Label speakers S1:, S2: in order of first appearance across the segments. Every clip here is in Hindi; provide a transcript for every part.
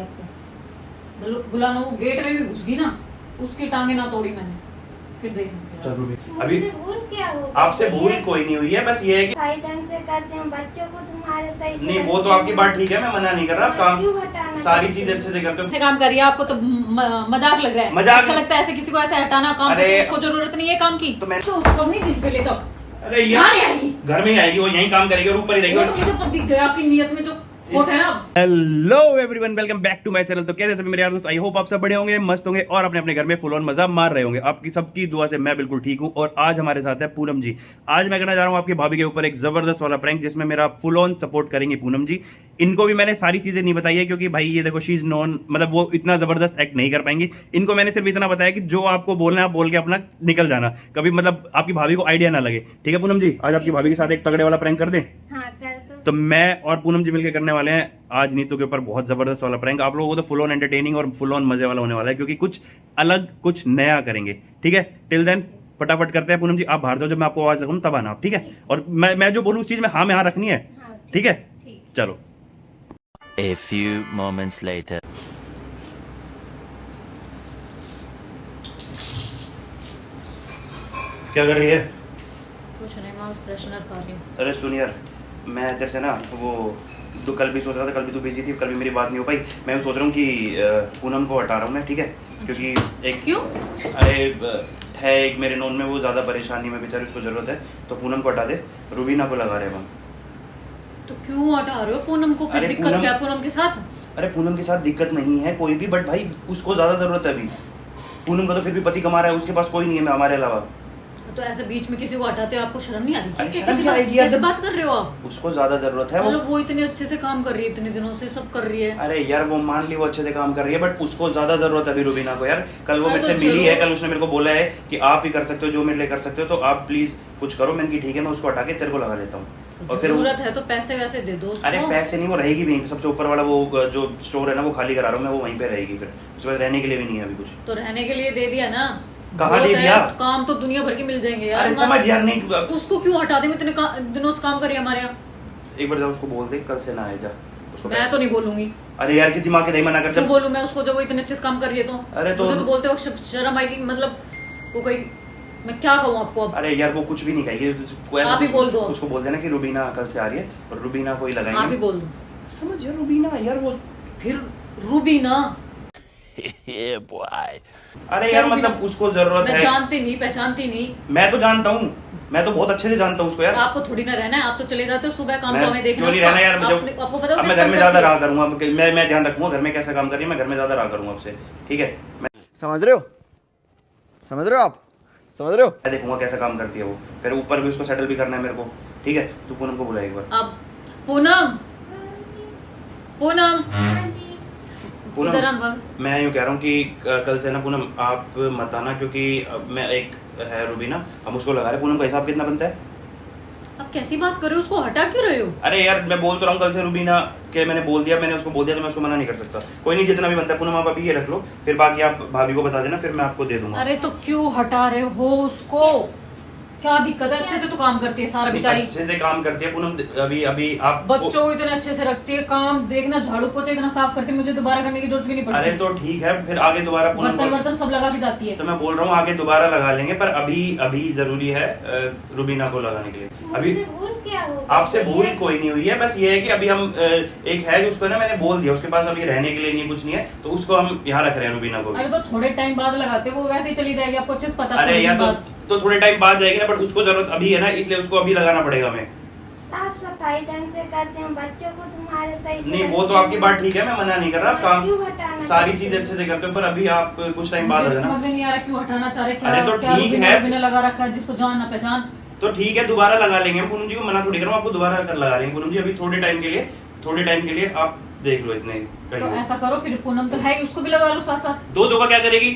S1: आपको बुलाना, वो गेट में भी घुस गई ना, उसकी टांगे ना तोड़ी मैंने, फिर देखना।
S2: अभी
S3: भूल क्या हो,
S2: आपसे भूल कोई नहीं हुई है, बस ये है कि
S3: भाई ढंग से करते हैं बच्चों को, तुम्हारे सही से
S2: नहीं, वो तो आपकी बात ठीक है, मैं मना नहीं कर रहा। आप काम सारी चीज अच्छे से करते हो।
S1: ऐसे काम करिए, आपको तो मजाक लग रहा है,
S2: मजाक
S1: अच्छा लगता है ऐसे किसी को ऐसे हटाना काम
S2: अरे
S1: पे, उसको जरूरत नहीं है काम की,
S2: तो मैं
S1: तो उसको नहीं जिम पे ले जाओ।
S2: अरे यार घर में ही आएगी, वो यहीं काम करेगी और ऊपर ही रहेगी।
S1: तो मुझे दिख गया आपकी नीयत में जो खोट है ना।
S2: Hello everyone, welcome back to my channel. तो कैसे सभी मेरे यार दोस्त, आई होप आप सब बढ़िया होंगे, मस्त होंगे और अपने अपने घर में फुल ऑन मजा मार रहे होंगे। आपकी सबकी दुआ से मैं बिल्कुल ठीक हूं। और आज हमारे साथ है पूनम जी। आज मैं करना जा रहा हूं आपकी भाभी के ऊपर एक जबरदस्त वाला प्रैंक, जिसमें मेरा फुल ऑन सपोर्ट करेंगी पूनम जी। इनको भी मैंने सारी चीजें नहीं बताई है, क्योंकि भाई ये देखो शी इज नॉन, मतलब वो इतना जबरदस्त एक्ट नहीं कर पाएंगी। इनको मैंने सिर्फ इतना बताया कि जो आपको बोलना है आप बोल के अपना निकल जाना, कभी मतलब आपकी भाभी को आइडिया ना लगे। ठीक है पूनम जी, आज आपकी भाभी के साथ एक तगड़े वाला प्रैंक कर दें।
S3: हाँ, कर दो।
S2: तो मैं और पूनम जी मिलकर करने वाले हैं आज नीतू के ऊपर बहुत जबरदस्त वाला प्रैंक। आप लोगों को तो फुल ऑन एंटरटेनिंग और फुल ऑन मजे वाला होने वाला है, क्योंकि कुछ अलग कुछ नया करेंगे। ठीक है, टिल देन फटाफट करते हैं। पूनम जी आप बाहर जाओ, जब मैं आपको आवाज रखूँ तब आना आप, ठीक है? और मैं जो बोलूँ उस चीज में हाँ में हाँ रखनी है, ठीक है? चलो।
S4: A few moments later.
S2: क्या कर रही है?
S1: कुछ नहीं, माउस फ्रेशनर खा रही हूँ।
S2: अरे सुन यार, मैं तेरे से ना वो तो कल भी सोच रहा था, कल भी तू बिजी थी, कल भी मेरी बात नहीं हो पाई। मैं सोच रहा हूँ कि पूनम को हटा रहा हूँ मैं, ठीक है? क्योंकि एक
S1: क्यों?
S2: अरे है एक मेरे नोन में, वो ज़्यादा परेशानी में बेचारी, उसको ज़रूरत है, तो पूनम को हटा दे। रूबीना को लगा रहे हैं हम।
S1: तो क्यों हटा रहे हो पूनम को? फिर दिक्कत क्या पूनम के साथ?
S2: अरे पूनम के साथ दिक्कत नहीं है कोई भी, बट भाई उसको ज़्यादा ज़रूरत है अभी। पूनम का तो फिर भी पति कमा रहा है, उसके पास कोई नहीं है हमारे अलावा।
S1: तो ऐसे बीच में किसी को हटाते हो, आपको शर्म नहीं आती?
S2: अरे शर्म क्या आएगी यार,
S1: कैसे बात कर रहे हो आप?
S2: उसको ज्यादा जरूरत है।
S1: मतलब वो इतने अच्छे से काम कर रही है, इतने दिनों से सब कर रही है।
S2: अरे यार वो मान ली वो अच्छे से काम कर रही है, बट उसको ज्यादा जरूरत है अभी रूबीना को। यार कल वो मेरे से मिली है, कल उसने मेरे को बोला है कि आप ही कर सकते हो जो मेरे लिए कर सकते हो, तो आप प्लीज कुछ करो। मैंने की ठीक है, मैं उसको हटा के तेरे को लगा लेता हूँ। और फिर
S1: जरूरत है तो पैसे वैसे दे दो उसको।
S2: अरे पैसे नहीं, वो रहेगी भी सबसे ऊपर वाला वो जो स्टोर है ना, वो खाली करा रहा हूँ मैं, वो वहीं पे रहेगी। फिर उसके बाद रहने के लिए भी नहीं है अभी कुछ।
S1: तो रहने के लिए दे दिया ना?
S2: कहाँ दे दिया?
S1: काम तो दुनिया भर के मिल जाएंगे यार।
S2: अरे समझ यार, नहीं
S1: उसको क्यों हटा दे? इतने दिनों से काम कर रही है हमारे यहाँ।
S2: एक बार जाओ उसको बोल दे कल से ना आए जा उसको।
S1: मैं तो नहीं बोलूंगी।
S2: अरे यार कि दिमाग के दही मना कर,
S1: जब बोलूं मैं उसको, जब वो इतने अच्छे से काम कर रही है तो।
S2: अरे तो
S1: मुझे तो बोलते हो शर्म आएगी, मतलब वो कोई, मैं क्या कहूँ आपको अब?
S2: अरे यार वो कुछ भी नहीं कहेगी,
S1: आप ही बोल दो।
S2: उसको बोल देना कि रूबीना कल से आ रही है और रूबीना को ही लगाएंगे।
S1: आप ही बोल दो।
S2: समझ यार, रूबीना यार वो
S1: फिर रूबीना।
S4: Yeah, boy.
S2: अरे यार मतलब उसको जरूरत है।
S1: मैं जानती नहीं, पहचानती नहीं।
S2: मैं तो जानता हूँ, मैं तो बहुत अच्छे से जानता हूँ उसको यार।
S1: आपको थोड़ी ना रहना है, आप तो चले जाते हो सुबह काम, तो हमें देखना।
S2: क्यों नहीं रहना यार?
S1: आपको पता
S2: अब मैं घर में ज्यादा रहा करूंगा, मैं ध्यान रखूंगा घर में कैसा काम कर रही है, मैं घर में ज्यादा रहा करूंगा आपसे, ठीक है? मैं
S5: समझ रहे हो? समझ रहे हो आप? समझ रहे हो?
S2: मैं देखूंगा कैसा काम करती है वो, फिर ऊपर भी उसको सेटल भी करना है मेरे को, ठीक है? तू पूनम को बुला एक बार।
S1: अब पूनम, पूनम इधर आ।
S2: मैं यूँ कह रहा हूँ कि कल से ना पूनम आप मत आना, क्योंकि मैं एक है रूबीना, हम उसको लगा रहे। पूनम का हिसाब कितना बनता है?
S1: अब कैसी बात कर रहे हो? उसको हटा क्यों रहे हो?
S2: अरे यार मैं बोल तो रहा हूँ कल से रूबीना के, मैंने बोल दिया, मैंने उसको बोल दिया, तो मैं उसको मना नहीं कर सकता। कोई नहीं, जितना भी बनता है पूनम आप अभी ये रख लो, फिर बाकी आप भाभी को बता देना, फिर मैं आपको दे दूंगा।
S1: अरे तो क्यों हटा रहे हो उसको? क्या दिक्कत है? अच्छे से तो काम करती है सारा बेचारी।
S2: अच्छे से काम करती है पूनम। अभी आप
S1: बच्चों को इतने अच्छे से रखती है, काम देखना, झाड़ू पोछा इतना साफ करती है, मुझे दोबारा करने की जरूरत भी नहीं पड़ती।
S2: अरे तो ठीक है, फिर आगे दोबारा
S1: बर्तन सब लगा भी जाती है।
S2: तो मैं बोल रहा हूँ आगे दोबारा लगा लेंगे, पर अभी जरूरी है रूबीना को लगाने के लिए। अभी
S3: भूल क्या हो,
S2: आपसे भूल कोई नहीं हुई है, बस ये है कि अभी हम एक है उसको ना मैंने बोल दिया, उसके पास अभी रहने के लिए नहीं कुछ नहीं है, तो उसको हम यहाँ रख रहे हैं रूबीना को।
S1: अरे तो थोड़े टाइम बाद लगाते, वो वैसे ही चली जाएगी, आपको अच्छे से पता है।
S2: अरे यार तो थोड़े टाइम बाद जाएगी ना, बट उसको जरूरत अभी है ना, इसलिए उसको अभी लगाना पड़ेगा हमें।
S3: साफ सफाई ढंग से करते हैं बच्चों को, तुम्हारे सही से
S2: नहीं, वो तो आपकी बात ठीक है, मैं मना नहीं कर रहा। काम सारी चीज अच्छे से करते हो, पर अभी आप कुछ टाइम बाद
S1: समझ में नहीं आ रहा क्यों हटाना चाह रहे।
S2: अरे तो ठीक है,
S1: बिना लगा रखा है जिसको जान ना पहचान।
S2: तो ठीक है दोबारा लगा लेंगे हम। पूनम जी को मना थोड़ी करूँ, आपको दोबारा कर लगा लेंगे पूनम जी। अभी थोड़े टाइम के लिए आप देख लो इतने।
S1: तो ऐसा करो फिर, पूनम तो है, उसको भी लगा लो साथ साथ।
S2: दो का क्या करेगी?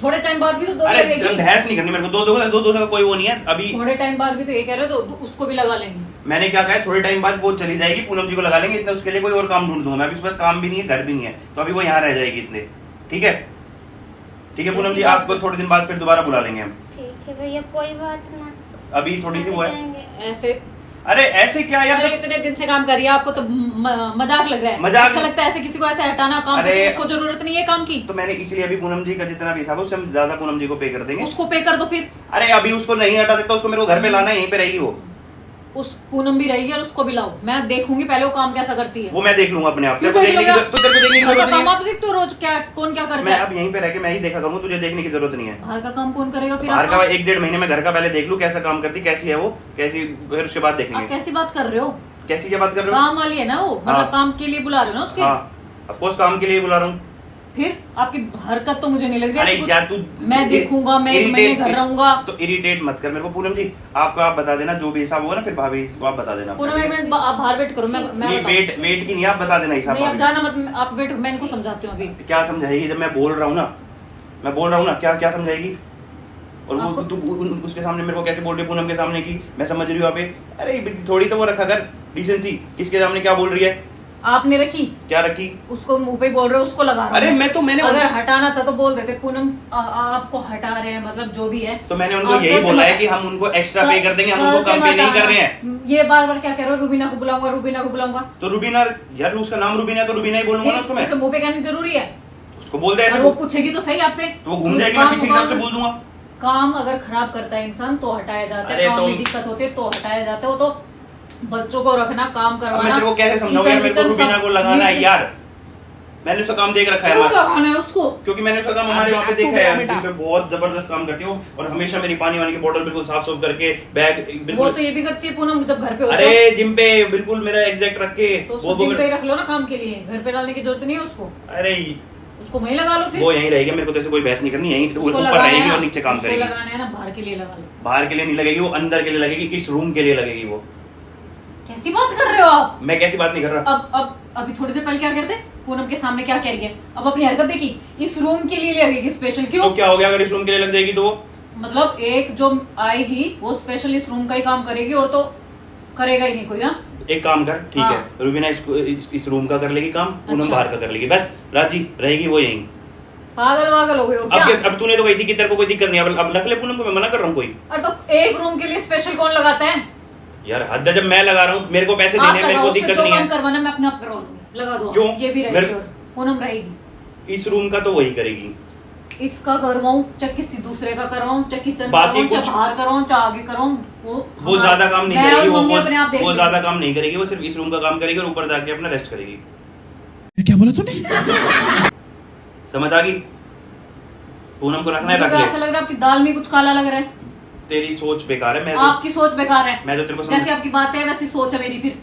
S1: थोड़े टाइम बाद भी तो दो
S2: अरे
S1: लगेगी।
S2: बहस नहीं करनी मेरे को, दो का कोई वो नहीं है अभी।
S1: थोड़े टाइम बाद भी तो ये कह रहे हो, तो उसको भी लगा लेंगे।
S2: मैंने क्या कहा है, थोड़े टाइम बाद वो चली जाएगी, पूनम जी को लगा लेंगे, इतना उसके लिए कोई और काम ढूंढ दूंगा मैं। अभी उसके पास काम भी नहीं है, घर भी नहीं है, तो अभी वो यहाँ रह जाएगी इतने। ठीक है पूनम जी, आपको थोड़े दिन बाद फिर दोबारा बुला लेंगे हम।
S3: ठीक है भैया, कोई बात ना,
S2: अभी थोड़ी सी वो है
S1: ऐसे
S2: अरे ऐसे क्या यार,
S1: अरे इतने दिन से काम कर रही है, आपको तो मजाक लग रहा है?
S2: मजाक?
S1: अच्छा लगता है ऐसे किसी को ऐसे हटाना काम
S2: अरे
S1: करके? उसको जरूरत नहीं है काम की।
S2: तो मैंने इसलिए अभी पूनम जी का जितना भी हिसाब है उससे हम ज्यादा पूनम जी को पे कर देंगे।
S1: उसको पे कर दो फिर।
S2: अरे अभी उसको नहीं हटा सकता, उसको मेरे को घर पे लाना है, यहीं पे रहेगी वो।
S1: उस पूनम भी रहेगी और उसको भी लाओ, मैं देखूंगी पहले वो काम कैसा करती है।
S2: वो मैं देख लूंगा अपने आप से।
S1: क्यों
S2: तो
S1: देख
S2: देखने की
S1: लोगे?
S2: तो तेरे को देखने की
S1: घर का
S2: जरूरत नहीं
S1: काम
S2: है।
S1: आप देखते हो रोज, क्या कौन क्या करता
S2: मैं
S1: है?
S2: अब यहीं पे रह के मैं ही देखा करूँ, तुझे देखने की जरूरत नहीं है।
S1: बाहर का काम कौन करेगा फिर?
S2: बाहर
S1: आपका?
S2: का 1-1.5 महीने में घर का पहले देख लूं कैसा काम करती, कैसी है वो, कैसी, फिर उसके बाद
S1: आप
S2: देखेंगे।
S1: कैसी बात कर रहे हो?
S2: कैसी क्या बात कर रहे हो?
S1: काम वाली है ना वो, मतलब
S2: हाँ।
S1: काम के लिए बुला रहे हो ना उसके?
S2: हाँ ऑफकोर्स काम के लिए बुला रहा हूँ।
S1: फिर आपकी हरकत तो मुझे नहीं लग रही
S2: अरे
S1: ऐसी कुछ।
S2: यार तू
S1: मैं देखूंगा, मैं 1 महीने घर रहूंगा।
S2: तो इरिटेट मत कर मेरे को पूनम जी। आपको आप बता देना जो भी हिसाब होगा ना, फिर भाभी को आप बता देना।
S1: पूरा मिनट आप बाहर वेट करो, मैं
S2: नहीं
S1: बताऊं।
S2: वेट की नहीं, आप बता देना हिसाब।
S1: नहीं आप
S2: भाभी
S1: जाना मत, आप वेट, मैं इनको समझाती हूँ अभी।
S2: क्या समझाएगी जब मैं बोल रहा हूँ ना, मैं बोल रहा हूँ ना, क्या क्या समझाएगी? और वो तू उसके सामने मेरे को कैसे बोल रही है पूनम के सामने की मैं समझ रही हूँ यहाँ पे? अरे थोड़ी तो वो रखा कर डिसेंसी। किसके सामने क्या बोल रही है?
S1: आपने रखी?
S2: क्या रखी?
S1: उसको मुंह पे बोल रहे हो, उसको लगा रहा हूं
S2: अरे मैं तो मैंने
S1: अगर हटाना था तो बोल देते पूनम आपको हटा रहे हैं, मतलब जो भी है।
S2: तो मैंने उनको
S1: आप
S2: यही
S1: कल से
S2: बोला है
S1: मत-
S2: कि हम उनको एक्स्ट्रा पे कर देंगे, हम
S1: कल
S2: उनको
S1: से
S2: कम पे
S1: मत
S2: नहीं कर
S1: आना।
S2: रहे हैं।
S1: ये बार बार क्या कह रहे हो? रूबीना को बुलाऊंगा, रूबीना को बुलाऊंगा।
S2: तो रूबीना, यार उसका नाम रूबीना है तो रूबीना ही बोलूंगा ना उसको मैं।
S1: मुंह पे कहनी जरूरी है?
S2: उसको बोल दे
S1: और वो पूछेगी तो सही आपसे,
S2: तो वो घूम जाएगी, मैं पीछे की तरफ से बोल दूंगा।
S1: काम अगर खराब करता है इंसान तो हटाया जाता है,
S2: अरे
S1: काम
S2: तो-
S1: में दिक्कत होती है तो हटाया जाता है। वो तो बच्चों को रखना, काम
S2: अब
S1: करवाना।
S2: मैं तेरे को कैसे समझाऊं यार, मेरे को रूबीना को लगाना है यार। मैंने उसका काम देख रखा है
S1: क्यों
S2: हमारा।
S1: लगाना है उसको?
S2: क्योंकि मैंने उसका काम हमारे वहाँ पे देखा है यार, जिन पे बहुत जबरदस्त काम करती हो और हमेशा मेरी पानी वानी की बोतल बिल्कुल साफ सुफ करके, बैग
S1: वो
S2: बिल्कुल।
S1: तो ये भी करती है पूनम जब घर पे होती है।
S2: अरे जिम पे बिल्कुल मेरा एग्जैक्ट रख के
S1: तो उसको जिम पे ही रख लो ना काम के लिए, घर पे डालने की जरूरत नहीं है उसको।
S2: अरे
S1: उसको वहीं लगा लो फिर।
S2: वो यहीं रहेगी, मेरे को तो ऐसे कोई बहस नहीं करनी, यहीं
S1: उसको
S2: ऊपर
S1: लगाना है
S2: रहेगी
S1: ना,
S2: और नीचे काम
S1: उसको
S2: करेगी।
S1: लगाना है ना, बाहर के लिए लगा लो।
S2: बाहर के लिए नहीं लगेगी वो, अंदर के लिए लगेगी, इस रूम के लिए लगेगी वो।
S1: कैसी बात कर रहे हो आप?
S2: मैं कैसी बात नहीं कर रहा।
S1: अब अभी थोड़ी देर पहले क्या करते? पूनम के सामने क्या कह रही है? अब अपनी हरकत देखी, इस रूम के लिए लगेगी स्पेशल। क्यों?
S2: तो क्या हो गया अगर इस रूम के लिए लग जाएगी तो?
S1: मतलब एक जो आएगी वो स्पेशल इस रूम का ही काम करेगी और तो करेगा ही नहीं कोई। हाँ
S2: एक काम कर, ठीक
S1: हाँ।
S2: है, रूबीना इस रूम का कर लेगी काम, पूनम
S1: अच्छा।
S2: बाहर का कर लेगी, बस राजी रहेगी वो यहीं।
S1: पागल वागल हो गए हो क्या?
S2: अब तूने तो कही थी कि तेरे को कोई दिक्कत नहीं है, अब रख ले पूनम को, मैं मना कर रहा हूँ कोई।
S1: और तो एक रूम के लिए स्पेशल कौन लगाता है?
S2: यार हद है, जब मैं लगा रहा हूँ मेरे को पैसे
S1: आप
S2: देने हैं, मेरे
S1: लगाओ,
S2: को
S1: उससे
S2: दिक्कत
S1: जो
S2: नहीं
S1: काम
S2: है।
S1: करवाना मैं अपने आप करवा लूंगी, लगा दो।
S2: क्यों?
S1: ये भी रहेगी
S2: मेरे-
S1: और पूनम रहेगी।
S2: इस रूम का तो वही करेगी।
S1: इसका करवाऊं चाहे किसी दूसरे का करवाऊं, चाहे किचन
S2: बाकी
S1: करवाऊं, चाहे
S2: कुछ-
S1: बाहर करवाऊं, चाहे आगे करवाऊं,
S2: वो ज्यादा काम नहीं
S1: मैं और
S2: करेगी,
S1: मम्मी अपने आप देख
S2: वो
S1: लेंगे।
S2: ज्यादा काम नहीं करेगी, वो सिर्फ इस रूम का काम करेगी और ऊपर जाके अपना रेस्ट करेगी।
S6: क्या बोला तूने?
S2: समझ आ गई? पूनम को रखना है,
S1: मुझे
S2: रख
S1: तो
S2: ले।
S1: ऐसा लग रहा है आपकी दाल में कुछ काला लग रहा है।
S2: तेरी सोच बेकार है। मैं
S1: आपकी सोच बेकार है।
S2: मैं तो तेरे को
S1: जैसी आपकी बात है वैसी सोच है मेरी। फिर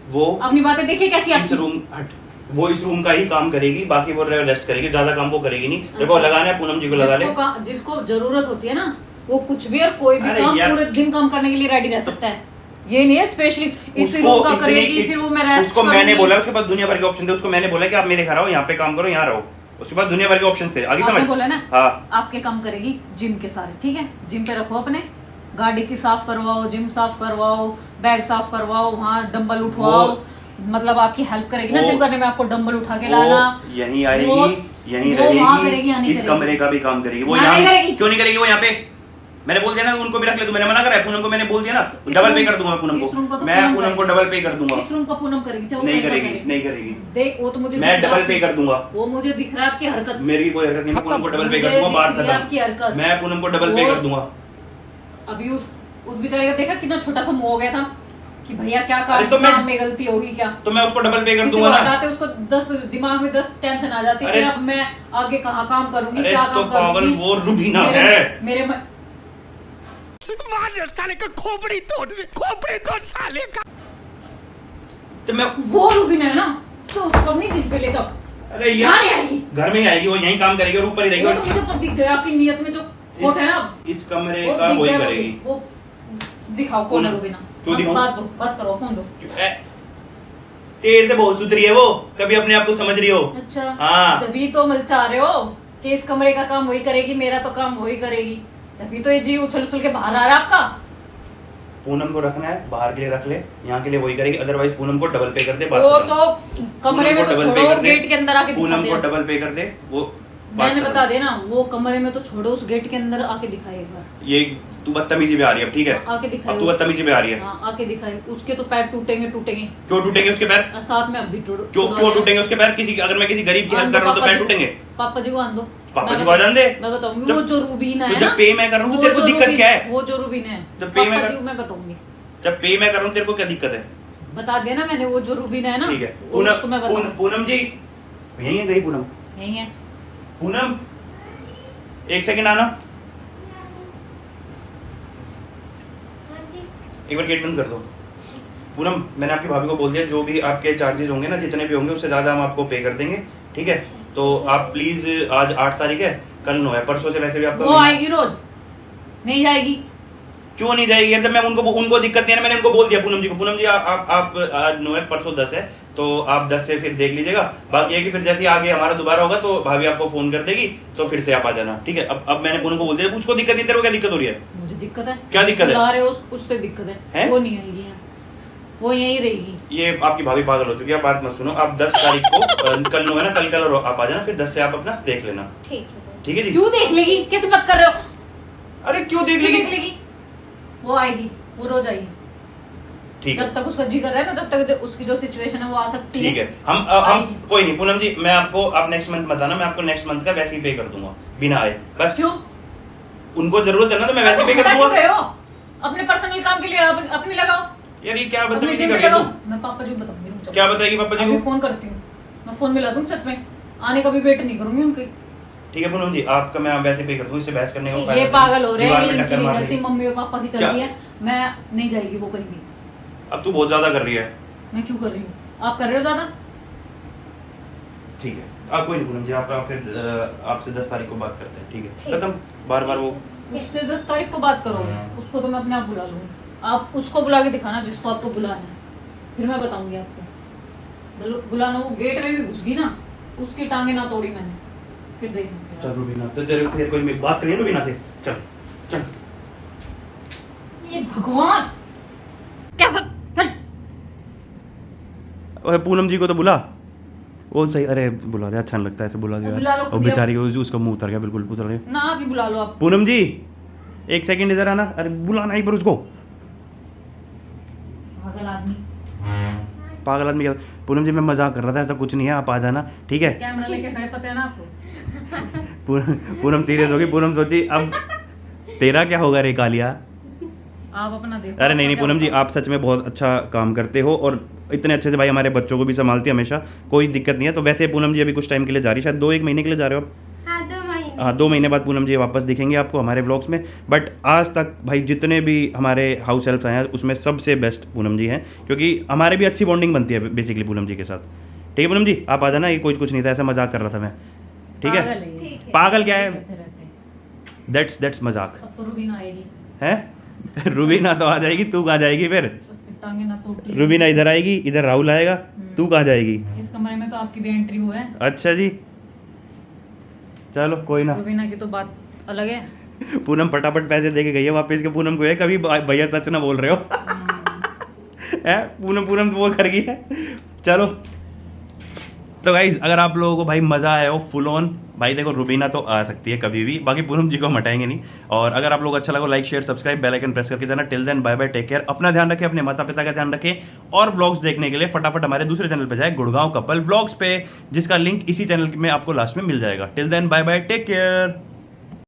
S2: वो
S1: अपनी बातें देखिए कैसी
S2: इस
S1: आपकी।
S2: रूम हट, वो इस रूम का ही काम करेगी, बाकी वो रेस्ट करेगी, ज्यादा काम वो करेगी नहीं। देखो
S1: अच्छा।
S2: लगाना है पूनम जी को लगा ले।
S1: जिसको जरूरत होती है ना, वो कुछ भी और कोई भी
S2: अरे
S1: काम
S2: यार।
S1: पूरे दिन काम करने के लिए रेडी रह सकता है। ये नहीं है स्पेशली इस
S2: उसको
S1: रूम का
S2: इतनी-
S1: करेगी फिर वो मैं रेस्ट
S2: उसको मैंने बोला, उसके पास दुनिया भर के ऑप्शन थे, उसको मैंने बोला कि आप मेरे घर आओ, यहाँ पे काम करो, यहाँ रहो। उसके पास दुनिया भर के ऑप्शन थे, आगे
S1: आपने
S2: समझ।
S1: बोला ना
S2: हाँ
S1: आपके काम करेगी जिम के सारे, ठीक है? जिम पे रखो अपने, गाड़ी की साफ करवाओ, जिम साफ करवाओ, बैग साफ करवाओ, वहाँ डंबल उठवाओ। मतलब आपकी हेल्प करेगी ना
S2: वो-
S1: जिम करने में, आपको डंबल उठा के
S2: वो
S1: लाना।
S2: यहीं आएगी,
S1: वो-
S2: यहीं
S1: वो वहाँ करेगी,
S2: रहेगी,
S1: यहाँ नहीं
S2: इस
S1: करेगी।
S2: कमरे का भी काम करेगी वो।
S1: यहाँ
S2: यहाँ
S1: नहीं
S2: भी-
S1: करेगी।
S2: क्यों नहीं करेगी वो? यहाँ पे मैंने बोल दिया ना उनको भी रख ले, तो मैंने मना करा है। पूनम को मैंने बोल दिया ना,
S1: इस
S2: डबल
S1: रूम-
S2: पे कर दूंगा पूनम
S1: इस रूम का
S2: को,
S1: तो
S2: मैं
S1: पूनम
S2: पूनम को
S1: करेगी।
S2: डबल पे कर दूंगा।
S1: इस रूम का पूनम करेगी, चाहे वो
S2: नहीं
S1: कहीं का
S2: करेगी,
S1: करे।
S2: नहीं करेगी।
S1: देख वो तो मुझे
S2: मैं
S1: दिख रहा
S2: डबल
S1: है
S2: पे कर दूंगा।
S1: वो मुझे दिख रहा है आपकी हरकत।
S2: मेरी कोई हरकत नहीं, मैं पूनम को डबल पे
S1: मुझे
S2: कर दूंगा, बात
S1: दिख रही है आपकी
S2: खत्म।
S1: हरकत।
S2: मैं पूनम को डबल पे
S1: वो-
S2: कर दूंगा।
S1: अभी उस बेचारे का देखा कितना छोटा सा मुंह हो गया था कि भैया क्या
S2: अरे तो मैं-
S1: काम में गलती होगी क्या?
S2: तो मैं उसको डबल पे कर
S1: किसी
S2: दूंगा
S1: को
S2: ना।
S1: हटाते उसको 10 दिमाग में 10 टेंशन आ जाती
S2: अरे-
S1: कि अब मैं आगे कहाँ काम करूंगी,
S2: अरे
S1: क्या
S2: तो
S1: काम
S2: पागल
S1: करूंगी।
S2: वो रूबीना
S1: मेरे-
S2: है।
S1: मेरे
S6: मार साले का खोपड़ी तोड़ साले का।
S2: तो मैं
S1: वो रूबीना है ना, तो उसको अपनी जिम पे ले जाओ।
S2: अरे
S1: यहाँ
S2: यार
S1: नहीं आएगी।
S2: घर में ही आएगी वो, यहीं काम करेगी और ऊपर ही रहेगी।
S1: वो
S2: और
S1: तो मुझे पता दिख गया आपकी नियत में जो खोट है ना,
S2: इस कमरे
S1: वो
S2: का
S1: दिख
S2: वही
S1: गया
S2: करेगी।
S1: मुझे। वो दिखाओ कौन है
S2: पूनम,
S1: रूबीना।
S2: क्यों दिखाऊं?
S1: बात करो, फोन दो।
S2: तेरे से बहुत सुधरी है वो, कभी अपने आप को समझ रही हो।
S1: अच्छा
S2: हाँ।
S1: जभी तो मल चाह रहे हो कि इस कमरे का काम वही करेगी, मेरा तो काम वही करेगी, तभी तो ये जी उछल उछल के बाहर आ रहा है आपका।
S2: पूनम को रखना है, बाहर के लिए रख ले, यहाँ के लिए वही करेगी। अदरवाइज पूनम को डबल पे कर दे, बात
S1: वो
S2: खत्म।
S1: तो कमरे
S2: पूनम
S1: में
S2: को
S1: तो
S2: डबल पे
S1: छोड़ो,
S2: कर दे।
S1: गेट के अंदर आके
S2: पूनम
S1: दिखाते
S2: को
S1: हैं।
S2: डबल पे कर दे वो।
S1: मैंने
S2: खत्म।
S1: बता देना, वो कमरे में तो छोड़ो, उस गेट के अंदर आके दिखाए एक बार।
S2: ये तू बदतमीजी पे आ रही है अब, ठीक है?
S1: आके दिखाए।
S2: अब तू बदतमीजी पे आ रही है।
S1: हाँ, आके दिखाए। उसके तो पैर टूटेंगे।
S2: क्यों टूटेंगे उसके पैर?
S1: और साथ में अब भी
S2: क्यों टूटेंगे उसके पैर? अगर मैं किसी गरीब की हेल्प कर रहा हूँ तो पैर टूटेंगे?
S1: पापा जी को आन दो।
S2: पापा जी को आ जान दे।
S1: मैं बताऊंगी। वो जो रूबीन है
S2: तो जब
S1: ना,
S2: पे मैं कर रहा हूँ तो
S1: वो
S2: तेरे को
S1: जो
S2: दिक्कत
S1: रूबीन-
S2: क्या है?
S1: वो जो रूबीन है,
S2: जब पे मैं
S1: पापा
S2: कर-
S1: जी को मैं बताऊंगी।
S2: जब पे मैं कर रहा हूँ तेरे को क्या दिक्कत है?
S1: बता दिया ना मैंने, वो जो रूबीन है ना,
S2: ठीक है।
S1: उसको मैं बताऊंगी।
S2: पूनम जी यही है, गई पूनम?
S1: यही है।
S2: पूनम एक सेकंड आना,
S3: हाँ जी।
S2: एक बार गेट बंद कर दो। पूनम, मैंने आपकी भाभी को बोल दिया, जो भी आपके चार्जेस होंगे ना, जितने भी होंगे उससे ज्यादा हम आपको पे कर देंगे, ठीक है? तो आप प्लीज, आज 8 तारीख है, कल 9 है, परसों से वैसे भी आपको
S1: वो आएगी रोज, नहीं जाएगी।
S2: क्यों नहीं जाएगी यार? जब मैं उनको दिक्कत नहीं है ना, मैंने उनको बोल दिया पूनम जी को, पूनम जी आप आज 9 है, परसों 10 है, तो आप 10 से फिर देख लीजिएगा। बाकी है कि फिर जैसे ही आगे हमारा दोबारा होगा तो भाभी आपको फोन कर देगी, तो फिर से आप आ जाना, ठीक है? अब मैंने पूनम को बोल दिया, उसको दिक्कत नहीं, तेरे को क्या दिक्कत हो रही है?
S1: मुझे दिक्क है।
S2: क्या दिक्कत है?
S1: ला रहे हो उससे दिक्कत है,
S2: हैं?
S1: वो नहीं आएगी यहाँ, वो यहीं रहेगी।
S2: ये आपकी भाभी पागल हो चुकी है, आप बात मत सुनो। आप 10 तारीख को कल 9 है ना, कल आप आ जाना, फिर 10 से आप अपना देख लेना,
S3: ठीक है।
S2: ठीक है जी?
S1: क्यों देख लेगी? कैसे बात कर रहे हो?
S2: अरे क्यों देख
S1: क्यों
S2: लेगी?
S1: देख लेगी? वो आएगी, वो रोज आएगी।
S2: ठीक है,
S1: जब तक उसका जी कर रहा है ना, जब तक उसकी जो सिचुएशन है वो आ सकती है।
S2: ठीक है। हम
S1: आएगी।
S2: कोई नहीं पूनम जी, मैं आपको, आप नेक्स्ट मंथ बताना, मैं आपको नेक्स्ट मंथ का वैसे ही पे कर दूंगा बिना आए, बस।
S1: क्यों?
S2: उनको जरूरत है ना, तो मैं वैसे ही पे कर
S1: हटा क्यों
S2: दूंगा।
S1: रहे हो? अपने पर्सनल काम के लिए अपनी लगाओ,
S2: यार ये क्या
S1: अपनी
S2: बदतमीजी
S1: जेब
S2: कर
S1: में
S2: रही है
S1: लगाओ।
S2: तू?
S1: मैं पापा जी को बताऊंगी, रुक जाओ।
S2: क्या बताएगी पापा जी
S1: अभी
S2: को?
S1: फोन करती हूँ, मैं फोन मिला दूँ सच में, आने का भी वेट नहीं करूंगी उनके।
S2: ठीक है पूनम जी, आपका मैं वैसे पे कर दूं, इससे बहस करने का
S1: ये पागल हो रहे
S2: दीवार
S1: हैं,
S2: में
S1: इनकी
S2: टक्कर
S1: नहीं
S2: मार
S1: चलती,
S2: रही।
S1: मम्मी और पापा की चलती है। मैं नहीं जाएगी वो कहीं भी।
S2: अब तू बहुत ज्यादा कर रही है।
S1: मैं क्यों कर रही हूँ? आप कर रहे हो ज्यादा।
S2: ठीक है, आप कोई नहीं पूनम जी, आपका फिर आपसे 10 तारीख को बात करते हैं, ठीक है?
S3: ठीक।
S2: खत्म, बार बार वो
S1: उससे 10 तारीख को बात करोगे, उसको तो मैं अपने आप बुला लूंगी। आप उसको बुला के दिखाना जिसको आपको बुलाना है, फिर मैं बताऊंगी आपको। बुलाना, वो गेट में भी घुस गई ना, उसकी टांगे ना तोड़ी मैंने, फिर देखना।
S2: चल रूबीना, तो तेरे कोई बात करिए रूबीना से, चल चल।
S1: ये भगवान कैसा?
S2: ओए पूनम जी को तो बुला, वो सही, अरे बुला दे, अच्छा नहीं लगता ऐसे बुला
S1: बुला लो
S2: दिया।
S1: खुद
S2: और
S1: ही
S2: बेचारी को उसका मुंह उतर गया, बिल्कुल उतर गया।
S1: ना अभी बुला लो आप।
S2: पूनम जी एक सेकंड इधर आना, अरे बुलाना ही पर उसको।
S1: पागल आदमी।
S2: पागल आदमी क्या? पूनम जी मैं मजाक कर रहा था, ऐसा कुछ नहीं है, आप आ जाना, ठीक है?
S1: कैमरा लेके खड़े, पता है ना आपको।
S2: पूनम सीरियस होगी, पूनम सोची अब तेरा क्या होगा रे कालिया।
S1: आप अपना देखो।
S2: अरे नहीं पूनम जी, आप सच में बहुत अच्छा काम करते हो और इतने अच्छे से भाई हमारे बच्चों को भी संभालती है हमेशा, कोई दिक्कत नहीं है। तो वैसे पूनम जी अभी कुछ टाइम के लिए जा रही है, शायद 2-1 महीने के लिए जा रहे हो आप?
S3: हाँ 2 महीने।
S2: हाँ, 2 महीने बाद पूनम जी वापस दिखेंगे आपको हमारे व्लॉग्स में। बट आज तक भाई जितने भी हमारे हाउस हेल्प आए हैं उसमें सबसे बेस्ट पूनम जी हैं, क्योंकि हमारे भी अच्छी बॉन्डिंग बनती है बेसिकली पूनम जी के साथ। ठीक है पूनम जी, आप आ जाना, ये कुछ नहीं था, ऐसा मजाक कर रहा था मैं, ठीक
S1: पागल
S2: है?
S1: ये।
S3: ठीक है।
S2: पागल क्या है?
S1: करते रहते।
S2: दैट्स मजाक
S1: अब तो रूबीना आएगी,
S2: है। रूबीना तो आ जाएगी, तू कहाँ जाएगी फिर?
S1: उसकी टांगे ना टूटी।
S2: रूबीना इधर आएगी, इधर राहुल आएगा, तू कहाँ जाएगी?
S1: इस कमरे में तो आपकी भी एंट्री हुआ है।
S2: अच्छा जी, चलो कोई ना।
S1: रूबीना की तो बात अलग है।
S2: पूनम फटाफट पैसे दे के गई है वापस के, पूनम को है कभी भैया सच ना बोल रहे हो। है पूनम वो कर गई है। चलो तो गाइज, अगर आप लोगों को भाई मजा आया हो फुल ऑन, भाई देखो रूबीना तो आ सकती है कभी भी, बाकी पूनम जी को हम हटाएंगे नहीं। और अगर आप लोग अच्छा लगा, like share subscribe bell icon press करके जाना। Till then bye bye, take care, अपना ध्यान रखें, अपने माता पिता का ध्यान रखें। और व्लॉग्स देखने के लिए फटाफट हमारे दूसरे चैनल पे जाए, गुड़गांव कपल व्लॉग्स पे, जिसका लिंक इसी चैनल में आपको लास्ट में मिल जाएगा। Till then bye bye, take care.